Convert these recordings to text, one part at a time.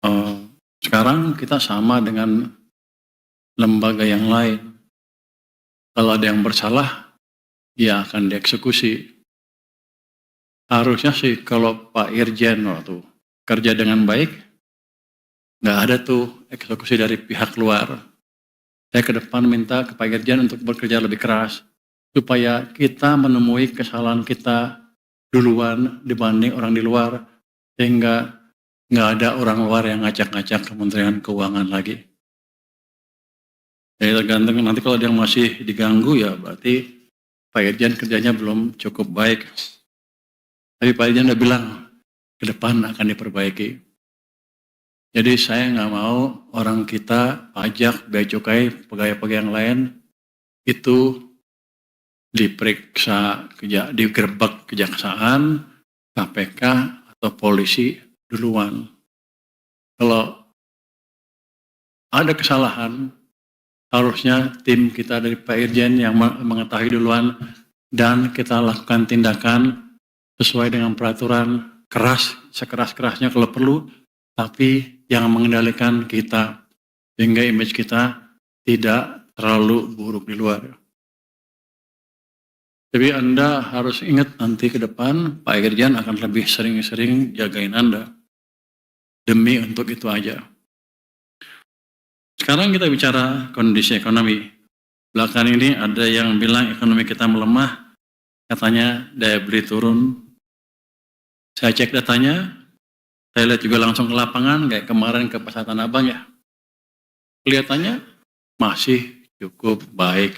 Eee, Sekarang kita sama dengan lembaga yang lain. Kalau ada yang bersalah, ya akan dieksekusi. Harusnya sih kalau Pak Irjen waktu kerja dengan baik, nggak ada tuh eksekusi dari pihak luar. Saya ke depan minta ke Pak Irjen untuk bekerja lebih keras, supaya kita menemui kesalahan kita duluan dibanding orang di luar, sehingga nggak ada orang luar yang ngacak-ngacak Kementerian Keuangan lagi. Jadi tergantung nanti kalau dia masih diganggu ya berarti Pak Irjen kerjanya belum cukup baik. Tapi Pak Irjen udah bilang ke depan akan diperbaiki. Jadi saya nggak mau orang kita, pajak, bea cukai, pegawai-pegawai yang lain itu diperiksa, digerebek kejaksaan, KPK, atau polisi duluan. Kalau ada kesalahan, harusnya tim kita dari Pak Irjen yang mengetahui duluan dan kita lakukan tindakan sesuai dengan peraturan keras, sekeras-kerasnya kalau perlu, tapi yang mengendalikan kita sehingga image kita tidak terlalu buruk di luar. Tapi Anda harus ingat nanti ke depan Pak Irjen akan lebih sering-sering jagain Anda. Demi untuk itu aja. Sekarang kita bicara kondisi ekonomi. Belakangan ini ada yang bilang ekonomi kita melemah, katanya daya beli turun. Saya cek datanya, saya lihat juga langsung ke lapangan, kayak kemarin ke Pasar Tanah Abang ya. Kelihatannya masih cukup baik.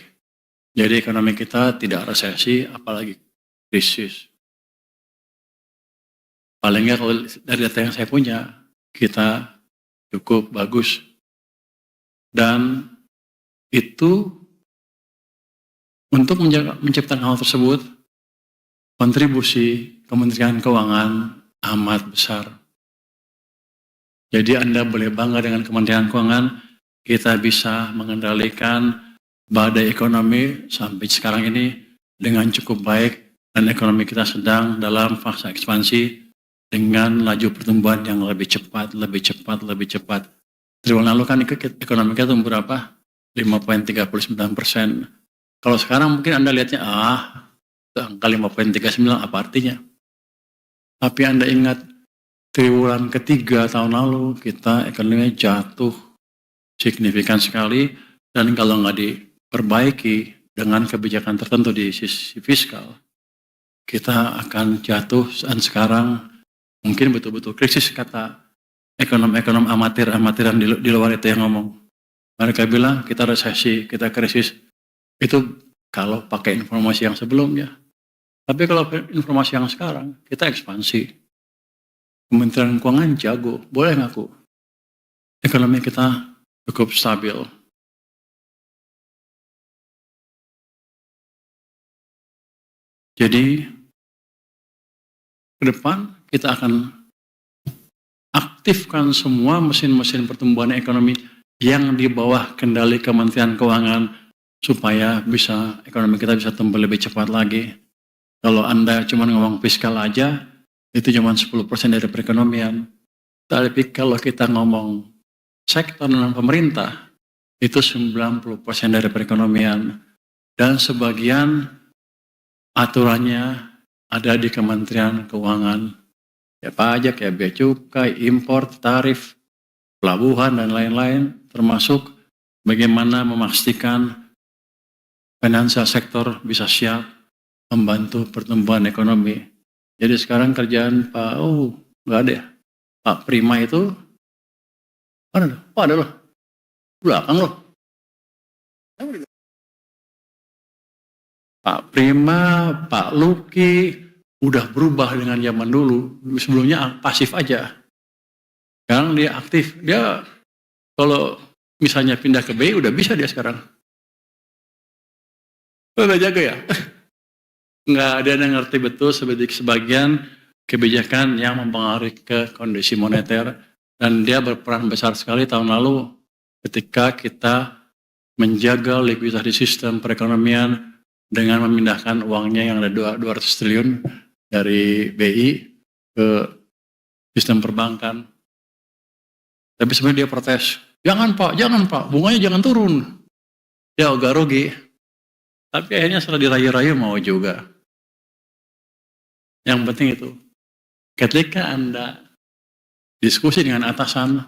Jadi ekonomi kita tidak resesi, apalagi krisis. Paling nggak kalau dari data yang saya punya, kita cukup bagus. Dan itu untuk menciptakan hal tersebut, kontribusi Kementerian Keuangan amat besar. Jadi Anda boleh bangga dengan Kementerian Keuangan, kita bisa mengendalikan badai ekonomi sampai sekarang ini dengan cukup baik dan ekonomi kita sedang dalam fase ekspansi dengan laju pertumbuhan yang lebih cepat. Triwulan lalu kan ekonomi kita tumbuh berapa? 5,39%. Kalau sekarang mungkin Anda lihatnya, angka 5,39 apa artinya? Tapi Anda ingat, triwulan ketiga tahun lalu kita ekonominya jatuh signifikan sekali, dan kalau nggak diperbaiki dengan kebijakan tertentu di sisi fiskal, kita akan jatuh. Dan sekarang mungkin betul-betul krisis, kata ekonom-ekonom amatiran di luar itu yang ngomong. Mereka bilang kita resesi, kita krisis. Itu kalau pakai informasi yang sebelumnya. Tapi kalau informasi yang sekarang, kita ekspansi. Kementerian Keuangan jago, boleh ngaku. Ekonomi kita cukup stabil. Jadi, ke depan kita akan aktifkan semua mesin-mesin pertumbuhan ekonomi yang di bawah kendali Kementerian Keuangan supaya ekonomi kita bisa tumbuh lebih cepat lagi. Kalau Anda cuma ngomong fiskal aja, itu cuma 10% dari perekonomian. Tapi kalau kita ngomong sektor non pemerintah, itu 90% dari perekonomian. Dan sebagian aturannya ada di Kementerian Keuangan. Ya pajak, ya bea cukai, impor, tarif, pelabuhan, dan lain-lain, termasuk bagaimana memastikan financial sektor bisa siap membantu pertumbuhan ekonomi. Jadi sekarang kerjaan nggak ada ya. Pak Prima itu, mana loh? Ada loh. Belakang loh. Pak Prima, Pak Luki, udah berubah dengan zaman dulu. Sebelumnya pasif aja. Sekarang dia aktif. Dia kalau misalnya pindah ke BI udah bisa dia sekarang. Udah jaga ya? Nggak ada yang ngerti betul sebagian kebijakan yang mempengaruhi ke kondisi moneter. Dan dia berperan besar sekali tahun lalu ketika kita menjaga likuiditas di sistem perekonomian dengan memindahkan uangnya yang ada 200 triliun dari BI ke sistem perbankan. Tapi sebenarnya dia protes, jangan Pak, bunganya jangan turun. Dia agak rugi. Tapi akhirnya setelah dirayu-rayu mau juga. Yang penting itu, ketika Anda diskusi dengan atasan,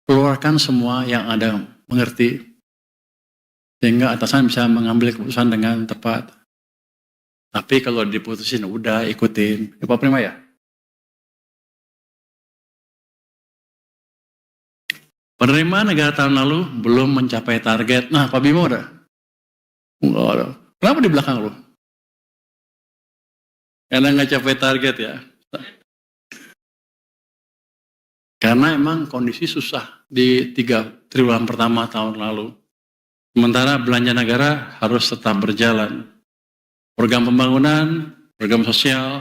keluarkan semua yang Anda mengerti, sehingga atasan bisa mengambil keputusan dengan tepat. Tapi kalau diputusin, udah ikutin. Pak Prima ya? Penerimaan negara tahun lalu belum mencapai target. Nah, Pak Bimo udah? Enggak ada. Kenapa di belakang lu? Karena nggak capai target ya. Karena emang kondisi susah di 3 triwulan pertama tahun lalu. Sementara belanja negara harus tetap berjalan. Program pembangunan, program sosial,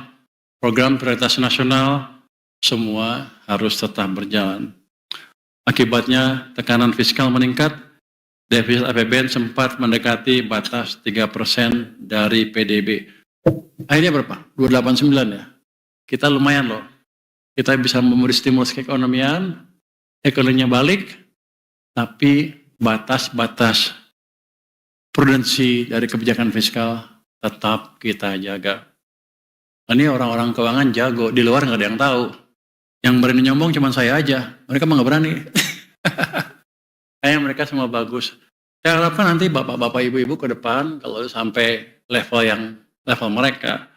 program prioritas nasional, semua harus tetap berjalan. Akibatnya tekanan fiskal meningkat, defisit APBN sempat mendekati batas 3% dari PDB. Akhirnya berapa? 289 ya. Kita lumayan loh. Kita bisa memberi stimulus keekonomian, ekonominya balik, tapi batas-batas prudensi dari kebijakan fiskal tetap kita jaga. Ini orang-orang keuangan jago, di luar nggak ada yang tahu. Yang berani nyombong cuma saya aja, mereka mah nggak berani. Kayak mereka semua bagus. Saya harapkan nanti bapak-bapak, ibu-ibu ke depan, kalau sampai level mereka,